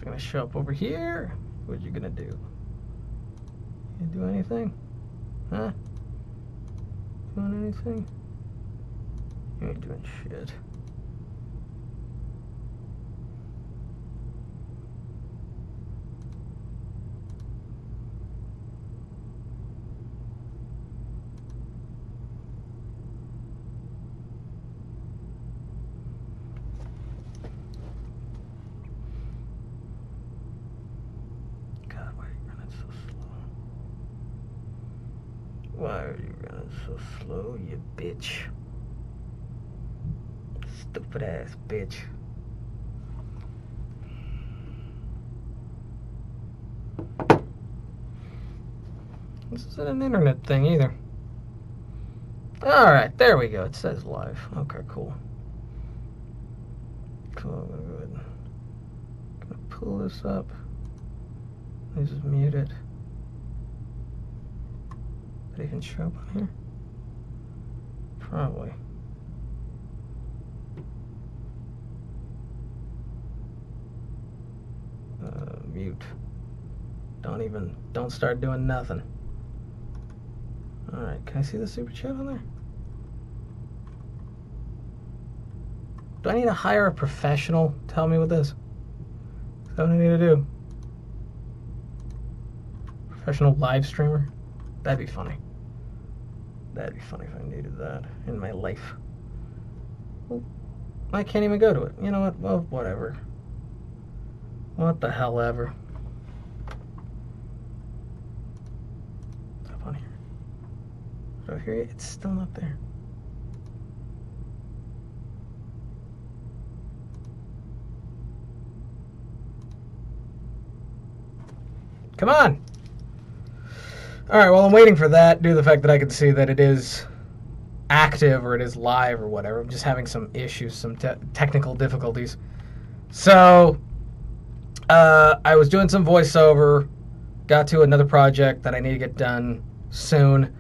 gonna show up over here. What you gonna do? You do anything? Huh? Doing anything? You ain't doing shit. Why are you running so slow, you bitch? Stupid ass bitch. This isn't an internet thing either. Alright, there we go. It says live. Okay, cool. Cool, good. Gonna pull this up. This is muted. Did it even show up on here? Probably. Mute. Don't start doing nothing. Alright, can I see the super chat on there? Do I need to hire a professional to help me with this? Is that what I need to do? Professional live streamer? That'd be funny. That'd be funny if I needed that in my life. Well, I can't even go to it. You know what? Well, whatever. What the hell ever. It's up on here. Is it over here? It's still not there. Come on! Alright, well, I'm waiting for that due to the fact that I can see that it is active or it is live or whatever. I'm just having some issues, some technical difficulties. So, I was doing some voiceover, got to another project that I need to get done soon,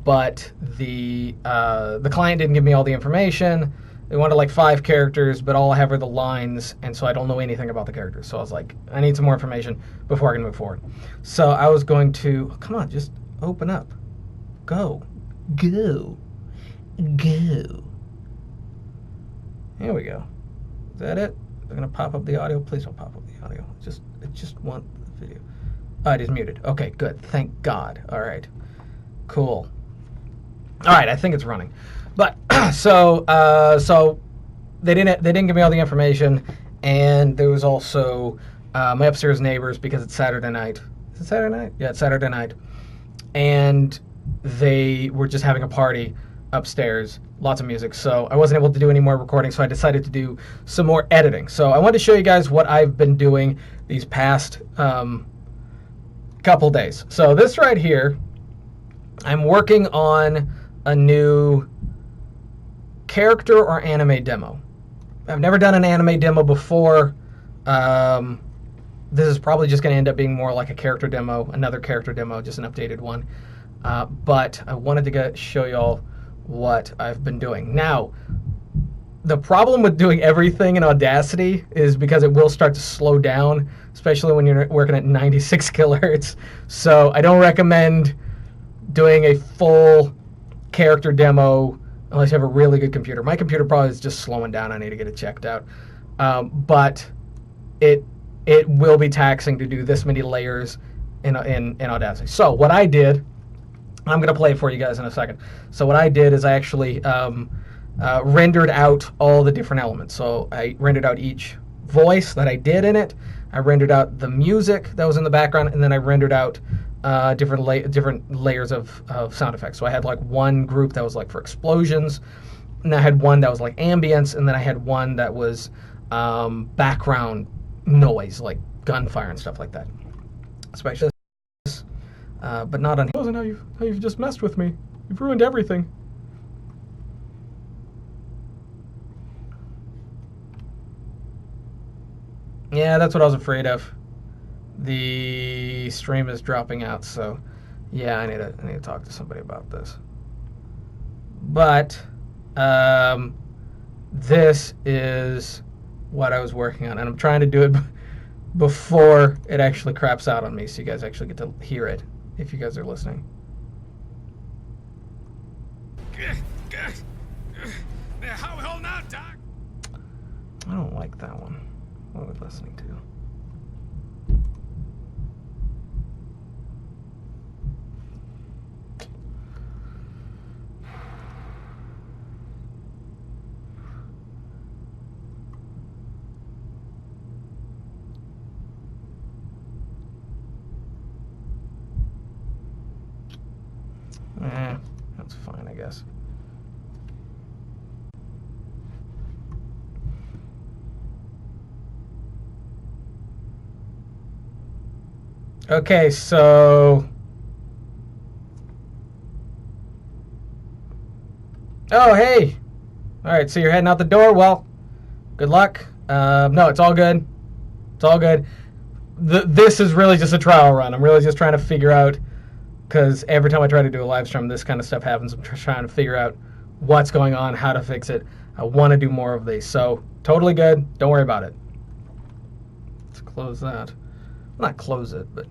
but the client didn't give me all the information. They wanted like 5 characters, but all I have are the lines, and so I don't know anything about the characters. So I was like, I need some more information before I can move forward. So I was going to, oh, come on, just open up. Go. Go. Go. Here we go. Is that it? They're going to pop up the audio? Please don't pop up the audio. I just want the video. Oh, it is muted. Okay, good. Thank God. All right. Cool. All right, I think it's running. But so they didn't give me all the information, and there was also my upstairs neighbors because it's Saturday night. Is it Saturday night? Yeah, it's Saturday night, and they were just having a party upstairs, lots of music. So I wasn't able to do any more recording, so I decided to do some more editing. So I wanted to show you guys what I've been doing these past couple days. So this right here, I'm working on a new character or anime demo. I've never done an anime demo before. This is probably just going to end up being more like a character demo, another character demo, just an updated one. But I wanted to show y'all what I've been doing. Now, the problem with doing everything in Audacity is because it will start to slow down, especially when you're working at 96 kilohertz. So I don't recommend doing a full character demo unless you have a really good computer. My computer probably is just slowing down. I need to get it checked out. But it will be taxing to do this many layers in Audacity. So what I did, I'm going to play it for you guys in a second. So what I did is I actually rendered out all the different elements. So I rendered out each voice that I did in it. I rendered out the music that was in the background, and then I rendered out different layers of sound effects. So I had like one group that was like for explosions, and I had one that was like ambience, and then I had one that was background noise, like gunfire and stuff like that. Especially this, but not on. Wasn't how you've just messed with me. You've ruined everything. Yeah, that's what I was afraid of. The stream is dropping out, so yeah, I need to talk to somebody about this. But this is what I was working on, and I'm trying to do it before it actually craps out on me, so you guys actually get to hear it if you guys are listening. How hell not, Doc? I don't like that one. What are we listening to? That's fine, I guess. Okay, so... Oh, hey! Alright, so you're heading out the door? Well, good luck. No, it's all good. It's all good. This is really just a trial run. I'm really just trying to figure out, because every time I try to do a live stream, this kind of stuff happens. I'm trying to figure out what's going on, how to fix it. I want to do more of these. So, totally good. Don't worry about it. Let's close that. Well, not close it, but...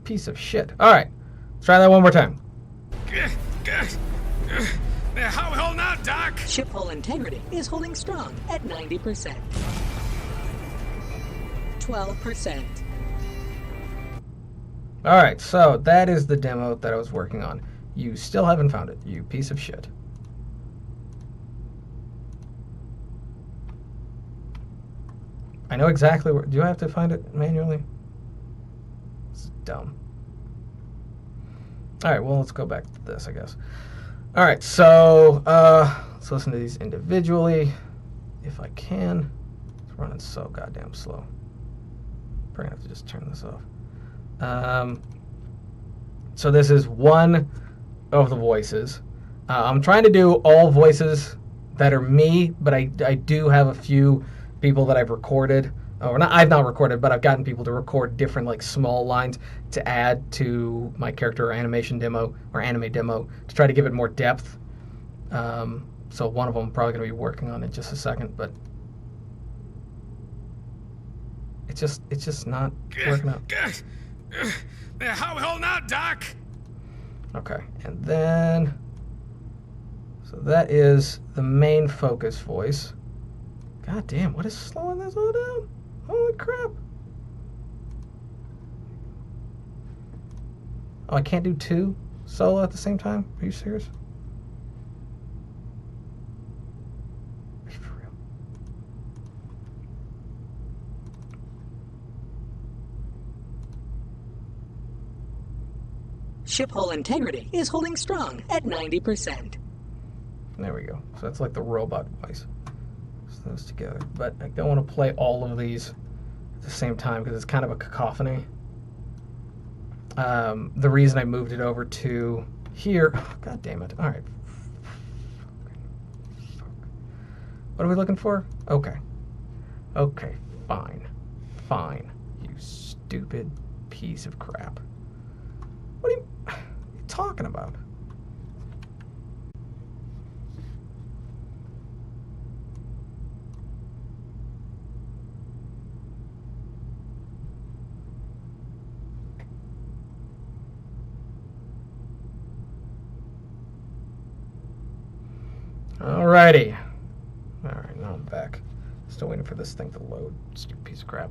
Piece of shit. Alright. Let's try that one more time. How hell not, Doc? Ship hull integrity is holding strong at 90%. 12%. Alright, so that is the demo that I was working on. You still haven't found it, you piece of shit. I know exactly where... Do I have to find it manually? It's dumb. Alright, well, let's go back to this, I guess. Alright, so let's listen to these individually, if I can. It's running so goddamn slow. Probably gonna have to just turn this off. So this is one of the voices. I'm trying to do all voices that are me, but I do have a few people that I've recorded. I've not recorded, but I've gotten people to record different like small lines to add to my character or animation demo or anime demo to try to give it more depth. So one of them I'm probably going to be working on in just a second, but it's just not working out. How hell not, Doc? Okay, and then so that is the main focus voice. God damn, what is slowing this all down? Holy crap. Oh, I can't do two solo at the same time? Are you serious? Are you for real? Ship hull integrity is holding strong at 90%. There we go. So that's like the robot voice. Those together, but I don't want to play all of these at the same time because it's kind of a cacophony. The reason I moved it over to here, oh, god damn it. All right. What are we looking for? Okay. Okay, fine. Fine. You stupid piece of crap. What are you talking about? Alrighty. Alright, now I'm back. Still waiting for this thing to load. Stupid piece of crap.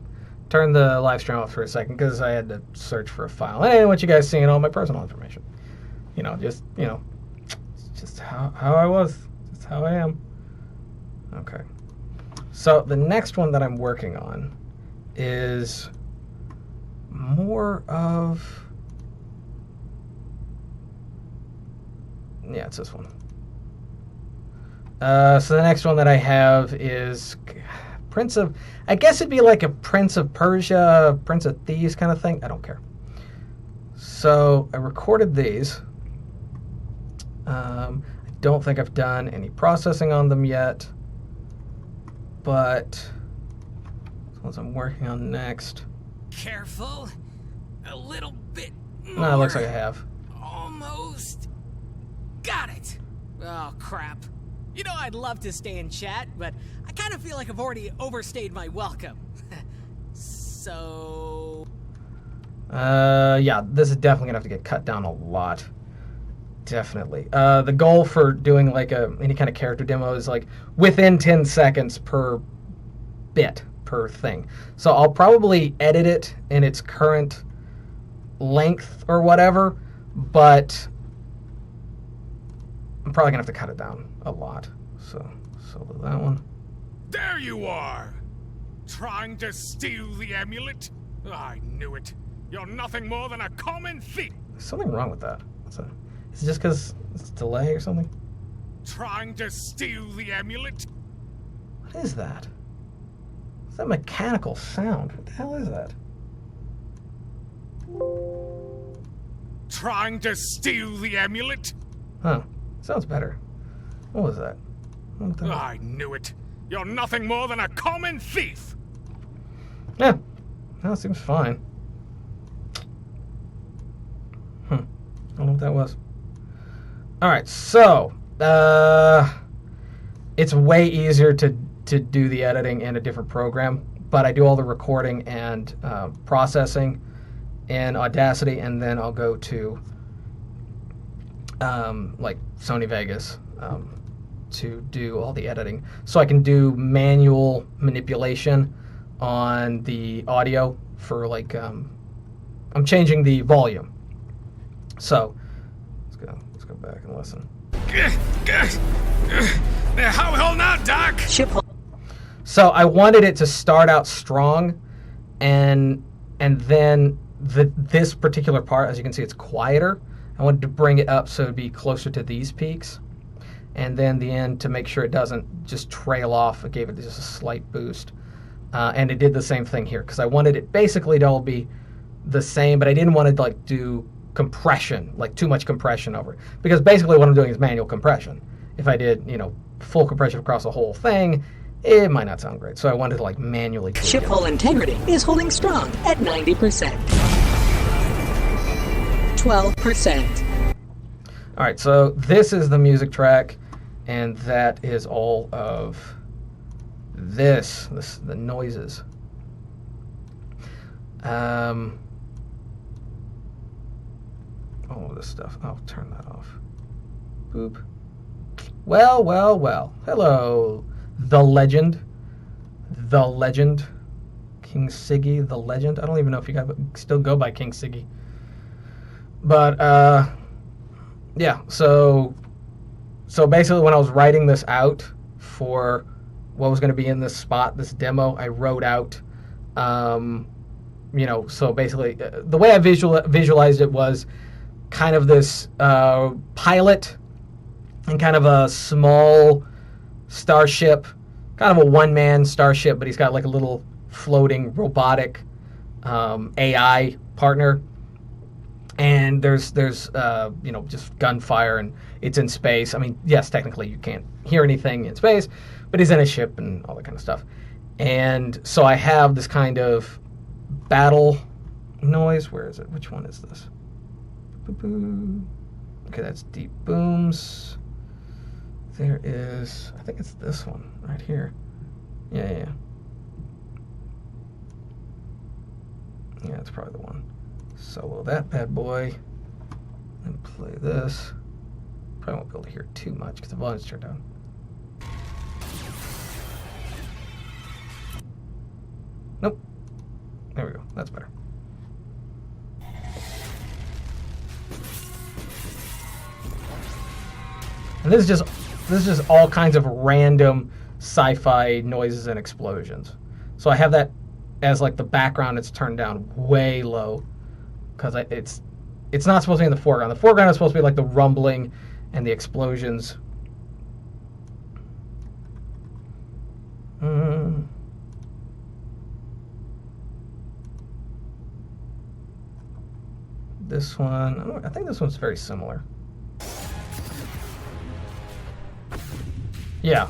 Turn the live stream off for a second because I had to search for a file. And I didn't want you guys seeing all my personal information. It's just how I was. Just how I am. Okay. So the next one that I'm working on is more of... Yeah, it's this one. So the next one that I have is Prince of... I guess it'd be like a Prince of Persia, Prince of Thieves kind of thing. I don't care. So I recorded these. I don't think I've done any processing on them yet. But the ones I'm working on next. Careful. A little bit more. No, it looks like I have. Almost. Got it. Oh, crap. You know, I'd love to stay and chat, but I kind of feel like I've already overstayed my welcome. So... Yeah, this is definitely gonna have to get cut down a lot. Definitely. The goal for doing like any kind of character demo is like within 10 seconds per bit per thing. So I'll probably edit it in its current length or whatever, but I'm probably gonna have to cut it down a lot. So that one. There you are! Trying to steal the amulet? I knew it. You're nothing more than a common thief! There's something wrong with that. Is it just because it's delay or something? Trying to steal the amulet? What is that? What's that mechanical sound? What the hell is that? Trying to steal the amulet? Huh. Sounds better. What was that? What the hell? I knew it. You're nothing more than a common thief! Yeah. No, it seems fine. I don't know what that was. Alright, so it's way easier to do the editing in a different program, but I do all the recording and processing in Audacity, and then I'll go to like Sony Vegas to do all the editing. So I can do manual manipulation on the audio for like I'm changing the volume. So let's go back and listen. How hell not, Doc? Ship hold. So I wanted it to start out strong, and then this particular part, as you can see, it's quieter. I wanted to bring it up so it'd be closer to these peaks, and then the end to make sure it doesn't just trail off. I gave it just a slight boost, and it did the same thing here because I wanted it basically to all be the same, but I didn't want to like do compression, like too much compression over it, because basically what I'm doing is manual compression. If I did, full compression across the whole thing, it might not sound great. So I wanted to like manually tweak Ship it. hull integrity is holding strong at 90%. 12%. All right, so this is the music track, and that is all of this the noises. All of this stuff. I'll turn that off. Boop. Well. Hello, the legend. King Siggy, the legend. I don't even know if you guys still go by King Siggy. But, yeah, so basically when I was writing this out for what was going to be in this spot, this demo, I wrote out, so basically the way I visualized it was kind of this pilot and kind of a small starship, kind of a one-man starship, but he's got like a little floating robotic AI partner. And there's just gunfire, and it's in space. I mean, yes, technically you can't hear anything in space, but he's in a ship and all that kind of stuff. And so I have this kind of battle noise. Where is it? Which one is this? Okay, that's deep booms. There is, I think it's this one right here. Yeah, it's probably the one. Solo that bad boy and play this. Probably won't be able to hear too much because the volume's turned down. Nope. There we go. That's better. And this is just all kinds of random sci-fi noises and explosions. So I have that as like the background. It's turned down way low because it's not supposed to be in the foreground. The foreground is supposed to be like the rumbling and the explosions. This one, I think this one's very similar. Yeah.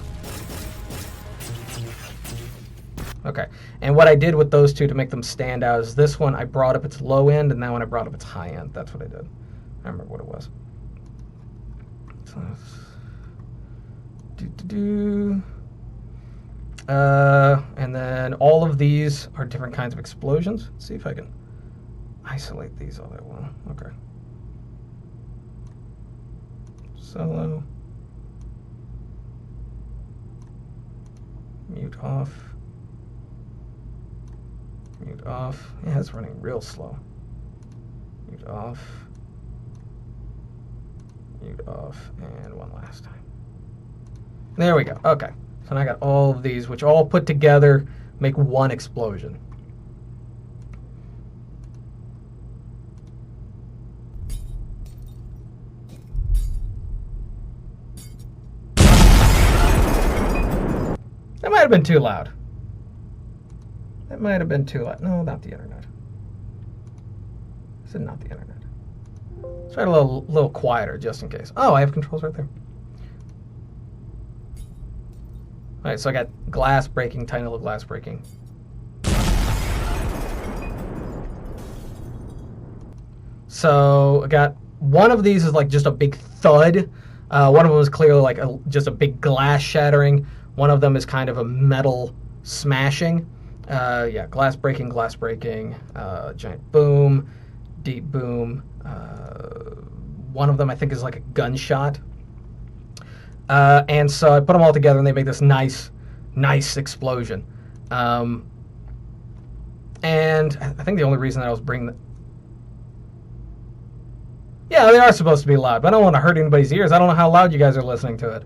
Okay. And what I did with those two to make them stand out is this one I brought up its low end, and that one I brought up its high end. That's what I did. I remember what it was. So, And then all of these are different kinds of explosions. Let's see if I can isolate these all that well. Okay. Solo. Mute off. Mute off. Yeah, it's running real slow. Mute off. Mute off. And one last time. There we go. Okay. So now I got all of these, which all put together make one explosion. That might have been too loud. That might have been too loud. No, not the internet. This is not the internet. Let's try it a little quieter, just in case. Oh, I have controls right there. All right, so I got glass breaking, tiny little glass breaking. So I got one of these is like just a big thud. One of them is clearly like just a big glass shattering. One of them is kind of a metal smashing. Yeah, glass breaking, giant boom, deep boom. One of them I think is like a gunshot. And so I put them all together and they make this nice explosion. And I think the only reason that I was bringing yeah, they are supposed to be loud, but I don't want to hurt anybody's ears. I don't know how loud you guys are listening to it.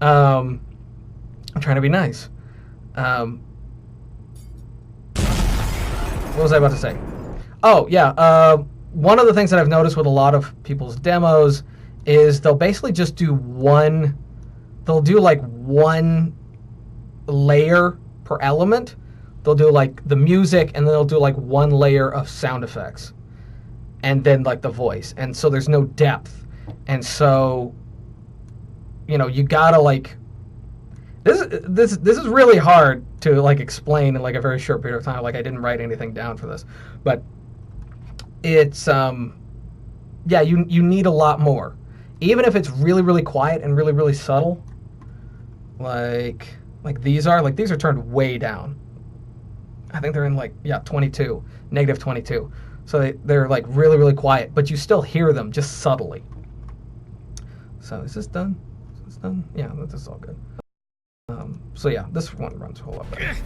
I'm trying to be nice. What was I about to say? Oh, yeah. One of the things that I've noticed with a lot of people's demos is they'll basically just do they'll do like one layer per element. They'll do like the music and then they'll do like one layer of sound effects. And then like the voice. And so there's no depth. And so, you know, you gotta like, this is really hard to like explain in like a very short period of time. Like I didn't write anything down for this, but it's yeah, you need a lot more. Even if it's really, really quiet and really, really subtle, like these are turned way down. I think they're in like, yeah, 22, negative 22. So they're like really, really quiet, but you still hear them just subtly. So is this done? Is this done? Yeah, this is all good. So yeah, this one runs a whole lot better.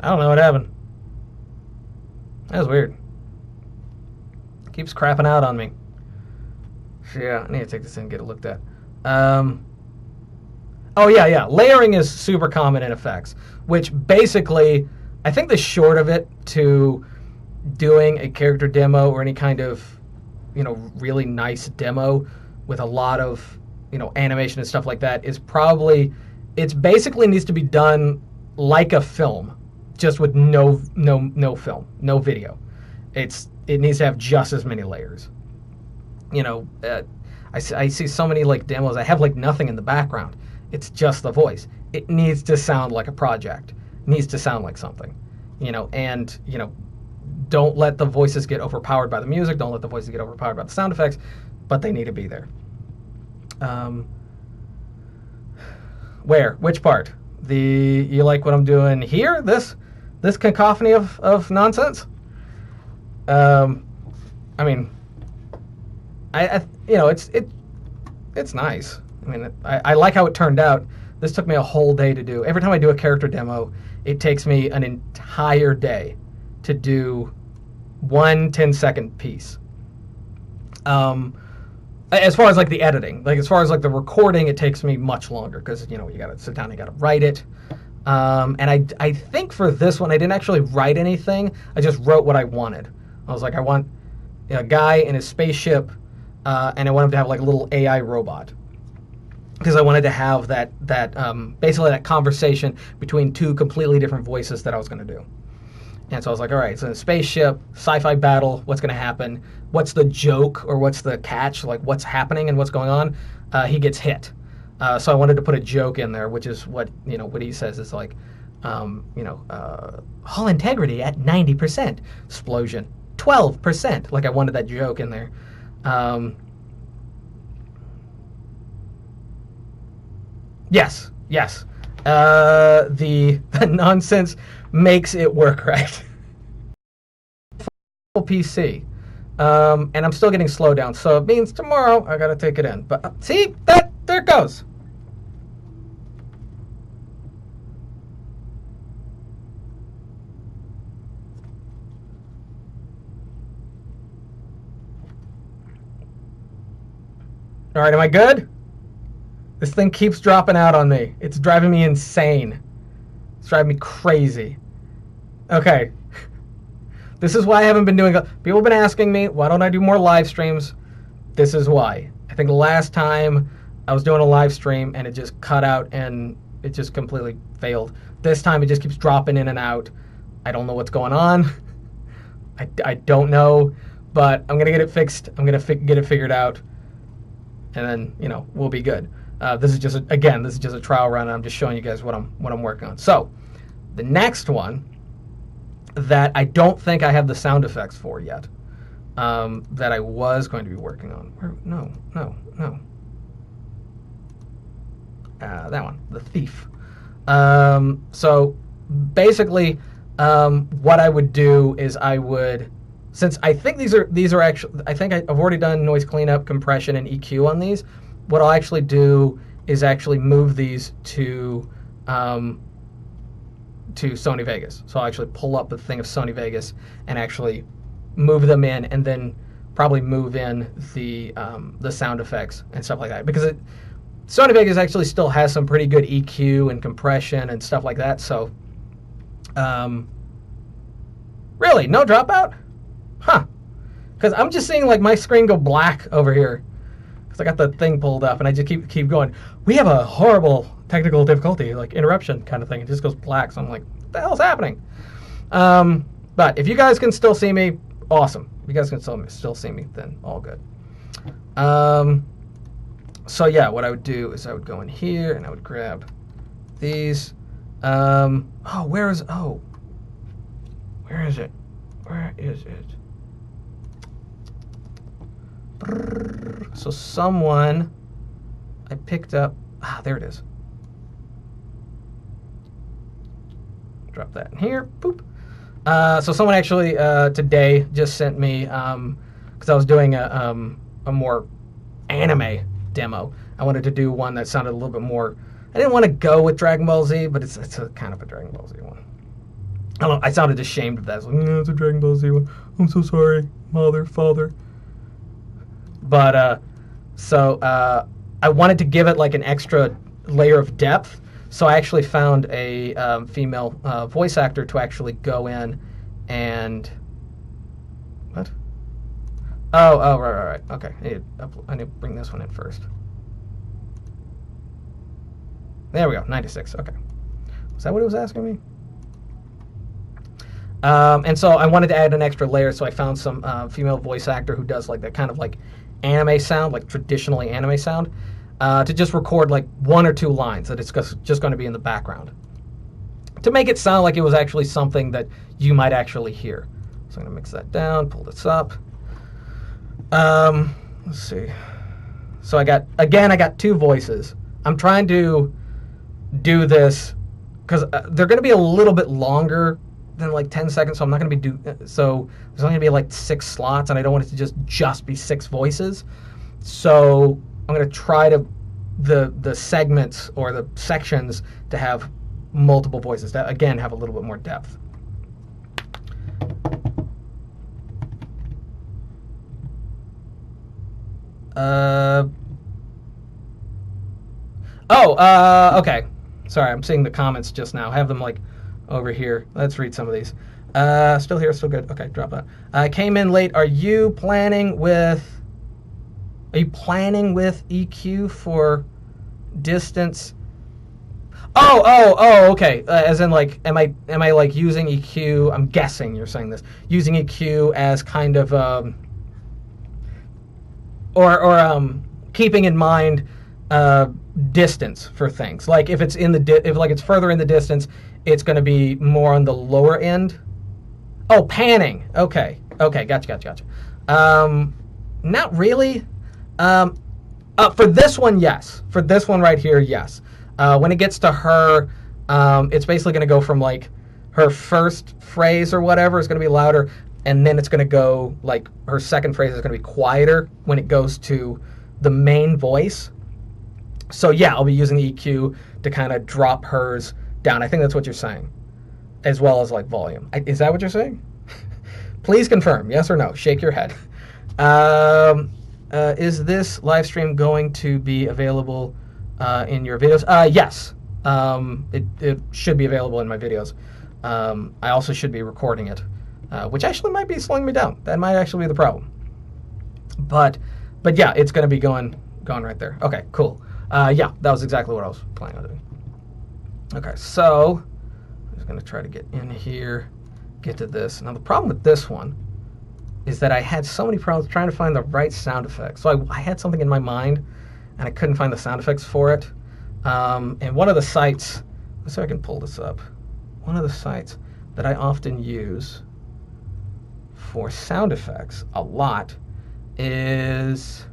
I don't know what happened. That was weird. Keeps crapping out on me. So yeah, I need to take this in and get it looked at. Oh yeah. Layering is super common in effects, which basically, I think the short of it to doing a character demo or any kind of, you know, really nice demo with a lot of, you know, animation and stuff like that is probably, it's basically needs to be done like a film, just with no film, no video. It needs to have just as many layers. You know, I see so many like demos. I have like nothing in the background. It's just the voice. It needs to sound like a project. It needs to sound like something, you know. And you know, don't let the voices get overpowered by the music. Don't let the voices get overpowered by the sound effects. But they need to be there. Which part? You like what I'm doing here? This cacophony of nonsense? I mean, I you know, it's nice. I mean, I like how it turned out. This took me a whole day to do. Every time I do a character demo, it takes me an entire day to do one 10-second piece. As far as like the editing, like as far as like the recording, it takes me much longer because, you know, you got to sit down, you got to write it. And I think for this one, I didn't actually write anything. I just wrote what I wanted. I was like, I want a guy in his spaceship, and I want him to have like a little AI robot. Because I wanted to have that basically that conversation between two completely different voices that I was going to do. And so I was like, all right, so in a spaceship, sci-fi battle, what's going to happen? What's the joke or what's the catch? Like what's happening and what's going on? He gets hit. So I wanted to put a joke in there, which is what, you know, what he says is like, you know, hull integrity at 90%, explosion 12%. Like I wanted that joke in there. Yes, yes. The nonsense makes it work right. PC. And I'm still getting slowed down, so it means tomorrow I gotta take it in. But see, there it goes. All right, am I good? This thing keeps dropping out on me. It's driving me insane. It's driving me crazy. Okay. This is why I haven't been doing... People have been asking me, why don't I do more live streams? This is why. I think last time I was doing a live stream and it just cut out and it just completely failed. This time it just keeps dropping in and out. I don't know what's going on. I don't know, but I'm going to get it fixed. I'm going to get it figured out. And then, you know, we'll be good. This is just a trial run. And I'm just showing you guys what I'm working on. So, the next one that I don't think I have the sound effects for yet, that I was going to be working on. No. That one, the thief. So basically, what I would do is I would. Since I think these are actually, I think I've already done noise cleanup, compression, and EQ on these. What I'll actually do is actually move these to Sony Vegas. So I'll actually pull up the thing of Sony Vegas and actually move them in, and then probably move in the sound effects and stuff like that. Because Sony Vegas actually still has some pretty good EQ and compression and stuff like that. So, really, no dropout? Huh. Because I'm just seeing like my screen go black over here. Because I got the thing pulled up and I just keep going. We have a horrible technical difficulty, like interruption kind of thing. It just goes black. So I'm like, what the hell's happening? But if you guys can still see me, awesome. If you guys can still see me, then all good. So yeah, what I would do is I would go in here and I would grab these. Where is it? Where is it? So someone, I picked up, there it is. Drop that in here, boop. So someone actually today just sent me, because I was doing a more anime demo. I wanted to do one that sounded a little bit more, I didn't want to go with Dragon Ball Z, but it's a kind of a Dragon Ball Z one. I sounded ashamed of that. I was like, no, it's a Dragon Ball Z one. I'm so sorry, mother, father. But, I wanted to give it like an extra layer of depth. So I actually found a female voice actor to actually go in and... What? Oh, right. Okay, I need to bring this one in first. There we go, 96, okay. Was that what it was asking me? And so I wanted to add an extra layer, so I found some female voice actor who does like that kind of like anime sound, like traditionally anime sound, to just record like one or two lines that it's just going to be in the background, to make it sound like it was actually something that you might actually hear. So I'm going to mix that down, pull this up. Let's see. So I got two voices. I'm trying to do this because they're going to be a little bit longer than like 10 seconds, so I'm not going to be so there's only going to be like 6 slots, and I don't want it to just be 6 voices. So I'm going to try to the segments or the sections to have multiple voices that again have a little bit more depth. Okay. Sorry, I'm seeing the comments just now. I have them like over here. Let's read some of these. Still here, still good. Okay, drop that. I came in late. Are you planning with EQ for distance? Oh, okay. As in like, am I like using EQ? I'm guessing you're saying this. Using EQ as kind of keeping in mind distance for things. Like if it's if it's further in the distance, it's going to be more on the lower end. Oh, panning. Okay, gotcha. Not really. For this one, yes. For this one right here, yes. When it gets to her, it's basically going to go from like her first phrase or whatever is going to be louder, and then it's going to go like her second phrase is going to be quieter when it goes to the main voice. So yeah, I'll be using the EQ to kind of drop hers down. I think that's what you're saying, as well as like volume. Is that what you're saying? Please confirm, yes or no. Shake your head. Is this live stream going to be available in your videos? Yes. It should be available in my videos. I also should be recording it, which actually might be slowing me down. That might actually be the problem. But yeah, it's going to be going right there. Okay, cool. Yeah, that was exactly what I was planning on doing. Okay, so I'm just going to try to get in here, get to this. Now the problem with this one is that I had so many problems trying to find the right sound effects. So I had something in my mind, and I couldn't find the sound effects for it. And one of the sites, let's see if I can pull this up. One of the sites that I often use for sound effects a lot is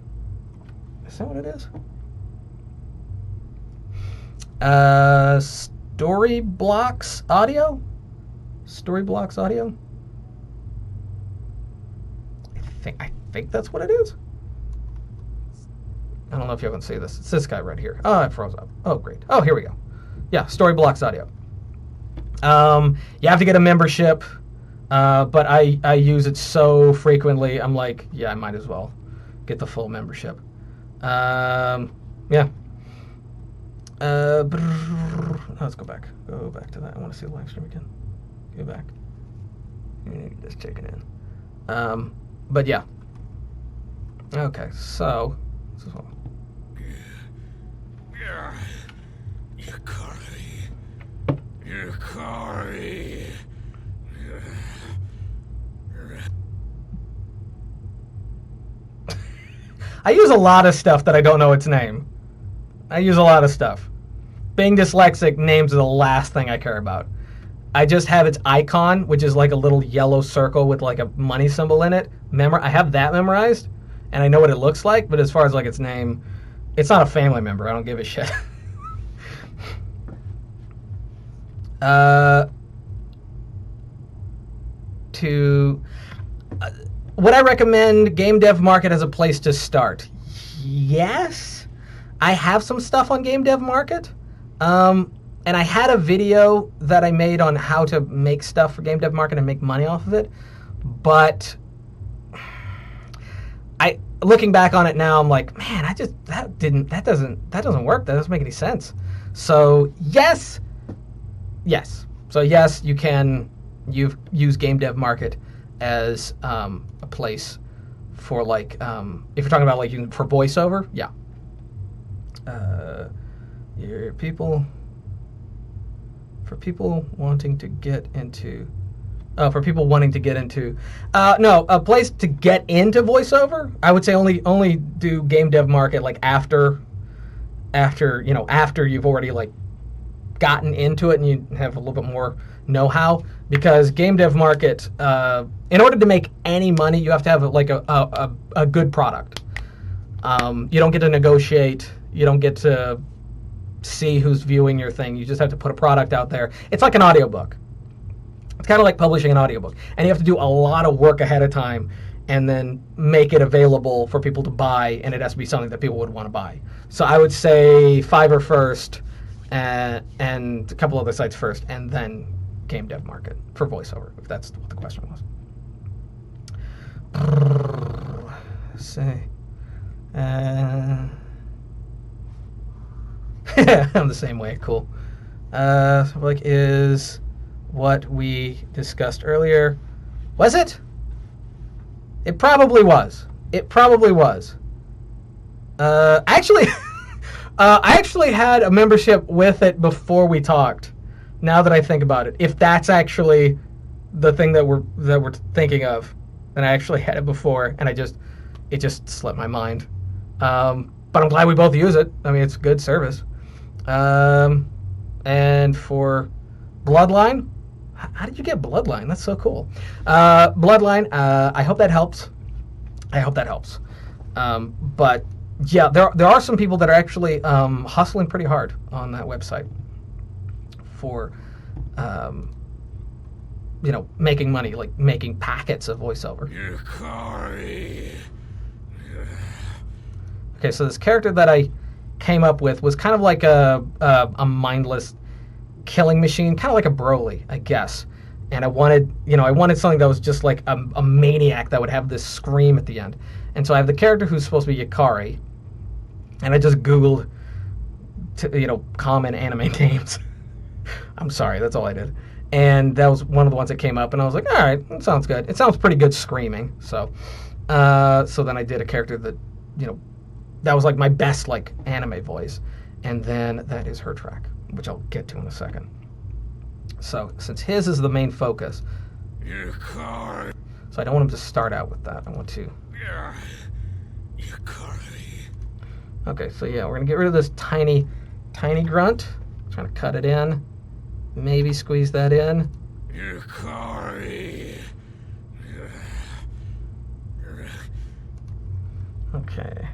that what it is? Storyblocks Audio? Storyblocks Audio? I think that's what it is. I don't know if you can see this. It's this guy right here. Oh, it froze up. Oh, great. Oh, here we go. Yeah, Storyblocks Audio. You have to get a membership, but I use it so frequently, I'm like, yeah, I might as well get the full membership. Yeah. Let's go back. Go back to that. I want to see the live stream again. Go back. Just check it in. But yeah. Okay, so this is what. Yukari. I use a lot of stuff that I don't know its name. I use a lot of stuff. Being dyslexic, names are the last thing I care about. I just have its icon, which is like a little yellow circle with like a money symbol in it. I have that memorized, and I know what it looks like, but as far as like its name, it's not a family member. I don't give a shit. Would I recommend Game Dev Market as a place to start? Yes. I have some stuff on Game Dev Market. And I had a video that I made on how to make stuff for Game Dev Market and make money off of it. But looking back on it now, I'm like, man, that doesn't work. That doesn't make any sense. So yes. So yes, you can use Game Dev Market as a place for like if you're talking about like for voiceover, yeah. For people wanting to get into a place to get into voiceover, I would say only do Game Dev Market like after you've already like gotten into it and you have a little bit more know-how, because Game Dev Market, in order to make any money, you have to have like a good product. You don't get to negotiate. You don't get to see who's viewing your thing. You just have to put a product out there. It's like an audiobook. It's kind of like publishing an audiobook. And you have to do a lot of work ahead of time and then make it available for people to buy, and it has to be something that people would want to buy. So I would say Fiverr first, and a couple other sites first, and then Game Dev Market for voiceover, if that's what the question was. Say, I'm the same way. Cool. Like is what we discussed earlier. Was it? It probably was. Actually, I actually had a membership with it before we talked. Now that I think about it, if that's actually the thing that we're thinking of, then I actually had it before, and it just slipped my mind. But I'm glad we both use it. I mean, it's good service. And for Bloodline, how did you get Bloodline? That's so cool. Bloodline, I hope that helps. But yeah, there are some people that are actually hustling pretty hard on that website for, making money, like making packets of voiceover. Yukari. Okay, so this character that I came up with was kind of like a mindless killing machine, kind of like a Broly, I guess. And I wanted something that was just like a maniac that would have this scream at the end. And so I have the character who's supposed to be Yukari, and I just Googled, common anime names. I'm sorry, that's all I did. And that was one of the ones that came up, and I was like, all right, that sounds good. It sounds pretty good screaming. So then I did a character that, that was like my best like anime voice. And then that is her track, which I'll get to in a second. So since his is the main focus, Yukari. so I don't want him to start out with that. I want to. Yukari. Okay, so yeah, we're gonna get rid of this tiny grunt. Trying to cut it in. Maybe squeeze that in. Yukari. Okay.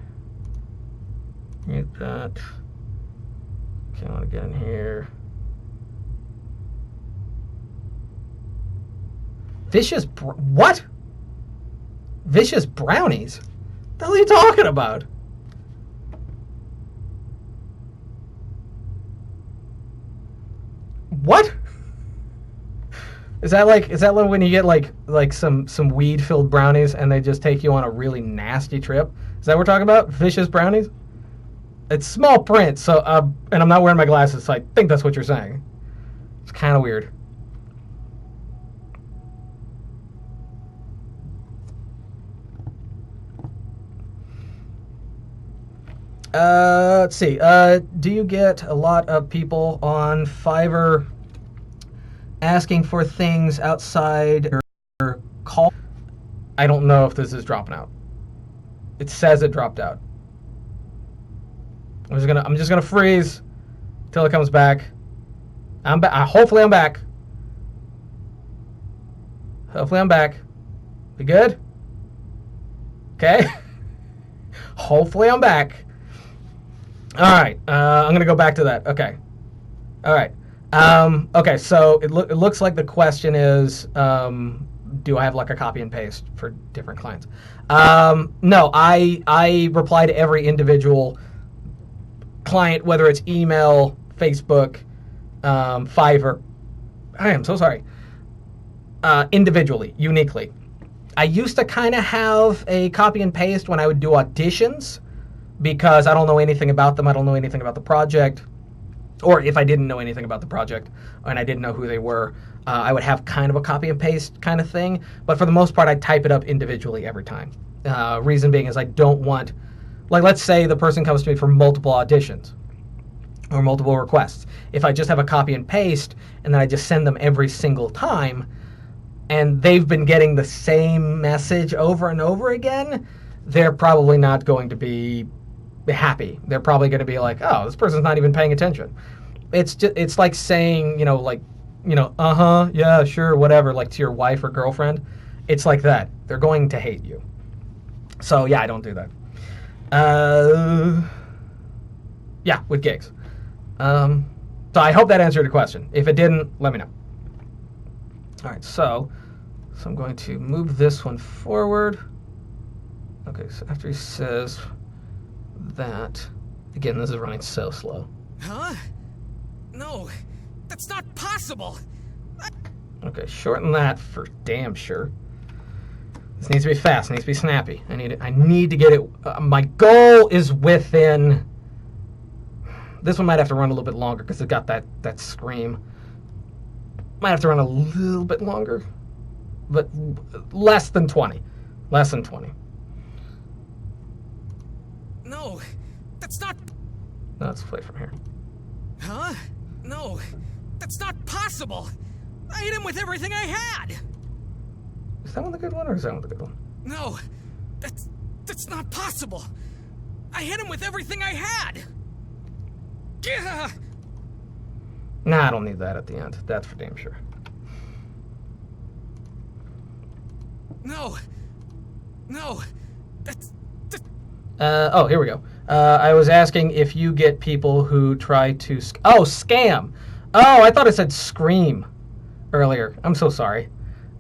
Mute that. Okay, I want to get in here. What? Vicious brownies? What the hell are you talking about? What? Is that like when you get like some weed filled brownies and they just take you on a really nasty trip? Is that what we're talking about? Vicious brownies? It's small print, so and I'm not wearing my glasses, so I think that's what you're saying. It's kind of weird. Let's see. Do you get a lot of people on Fiverr asking for things outside your call? I don't know if this is dropping out. It says it dropped out. I'm just gonna freeze till it comes back. I'm back. Hopefully I'm back. Hopefully I'm back. We good? Okay. Hopefully I'm back. All right. I'm gonna go back to that. Okay. All right. Okay. So it looks like the question is, do I have like a copy and paste for different clients? No. I reply to every individual client, whether it's email, Facebook, Fiverr. I am so sorry. Individually, uniquely. I used to kind of have a copy and paste when I would do auditions because I don't know anything about them. I don't know anything about the project. Or if I didn't know anything about the project and I didn't know who they were, I would have kind of a copy and paste kind of thing. But for the most part, I type it up individually every time. Reason being is I don't want, like, let's say the person comes to me for multiple auditions or multiple requests. If I just have a copy and paste and then I just send them every single time and they've been getting the same message over and over again, they're probably not going to be happy. They're probably going to be like, oh, this person's not even paying attention. It's like saying, yeah, sure, whatever, like to your wife or girlfriend. It's like that. They're going to hate you. So yeah, I don't do that. Yeah, with gigs. So I hope that answered the question. If it didn't, let me know. All right, so I'm going to move this one forward. Okay, so after he says that, again, this is running so slow. Huh? No, that's not possible. Okay, shorten that for damn sure. This needs to be fast. It needs to be snappy. I need to get it. My goal is within. This one might have to run a little bit longer because it got that scream. Might have to run a little bit longer, but less than 20. Less than 20. No, that's not. No, let's play from here. Huh? No, that's not possible. I hit him with everything I had. Is that one the good one or is that one the good one? No, that's not possible. I hit him with everything I had. Yeah. Nah, I don't need that at the end. That's for damn sure. No, that's. Oh, here we go. I was asking if you get people who try to... scam. Oh, I thought it said scream earlier. I'm so sorry.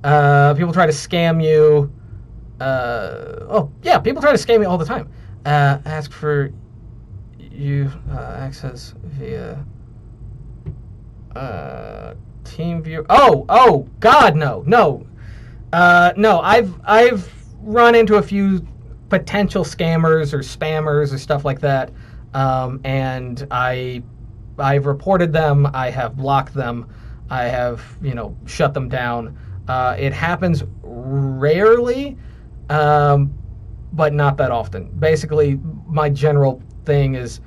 People try to scam you. Yeah, people try to scam me all the time. Ask for you access via TeamViewer. Oh, God, no. No, I've run into a few potential scammers or spammers or stuff like that, and I've reported them. I have blocked them. I have, shut them down. It happens rarely, but not that often. Basically, my general thing is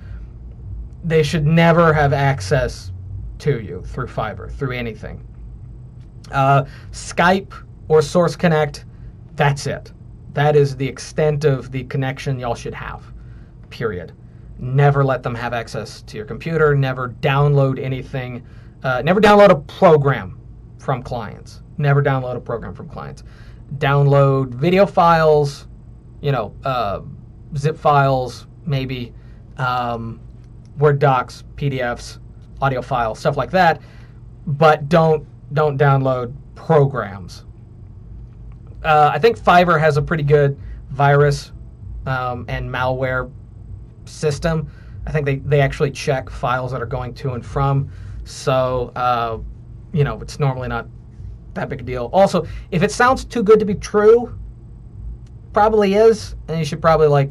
they should never have access to you through Fiverr, through anything. Skype or Source Connect, that's it. That is the extent of the connection y'all should have, period. Never let them have access to your computer. Never download anything. Never download a program from clients. Never download a program from clients. Download video files, zip files, maybe Word docs, PDFs, audio files, stuff like that. But don't download programs. I think Fiverr has a pretty good virus and malware system. I think they actually check files that are going to and from. So, it's normally not that big a deal. Also, if it sounds too good to be true, probably is, and you should probably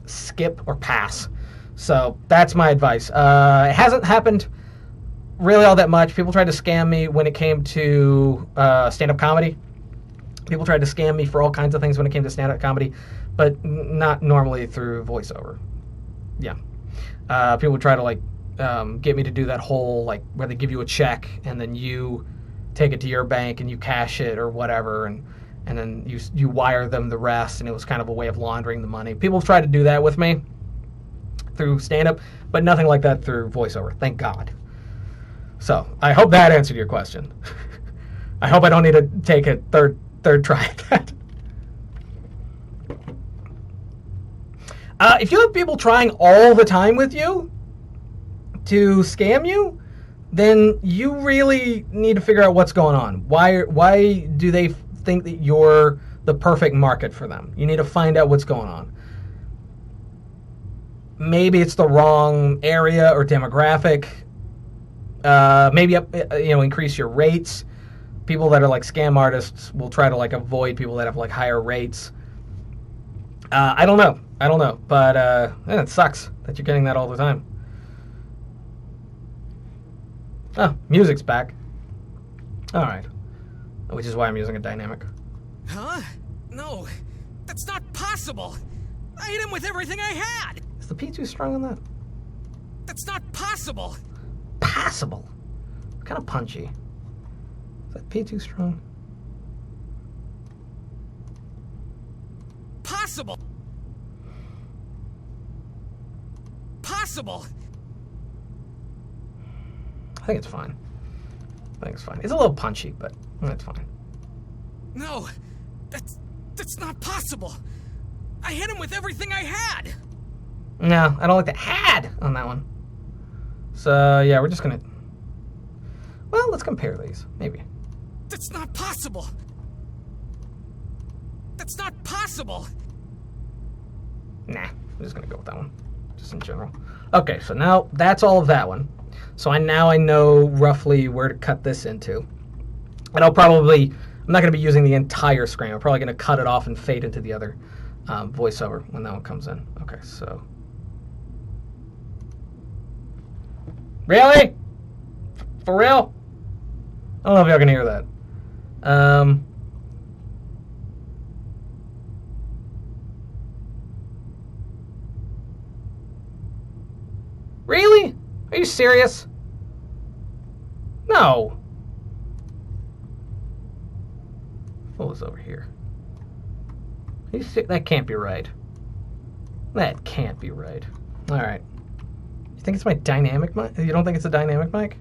skip or pass. So that's my advice. It hasn't happened really all that much. People tried to scam me when it came to stand-up comedy. People tried to scam me for all kinds of things when it came to stand-up comedy, but not normally through voiceover. Yeah. People would try to get me to do that whole where they give you a check and then you take it to your bank and you cash it or whatever, and then you wire them the rest, and it was kind of a way of laundering the money. People have tried to do that with me through stand-up, but nothing like that through voiceover. Thank God. So I hope that answered your question. I hope I don't need to take a third try at that. If you have people trying all the time with you to scam you, then you really need to figure out what's going on. Why do they think that you're the perfect market for them? You need to find out what's going on. Maybe it's the wrong area or demographic. Maybe increase your rates. People that are scam artists will try to avoid people that have higher rates. I don't know, but it sucks that you're getting that all the time. Oh, music's back. All right, which is why I'm using a dynamic. Huh? No, that's not possible. I hit him with everything I had. Is the P too strong on that? That's not possible. Passable. Kind of punchy. Is that P too strong? Possible. Possible. I think it's fine. It's a little punchy, but it's fine. No, that's not possible. I hit him with everything I had. No, I don't like the had on that one. So yeah, we're just gonna. Well, let's compare these, maybe. That's not possible. That's not possible. Nah, I'm just gonna go with that one, just in general. Okay, so now that's all of that one. So I know roughly where to cut this into. And I'm not going to be using the entire screen. I'm probably going to cut it off and fade into the other voiceover when that one comes in. Okay, so. Really? For real? I don't know if y'all can hear that. Really? Are you serious? No. Pull this over here. That can't be right. That can't be right. All right. You think it's my dynamic mic? You don't think it's a dynamic mic?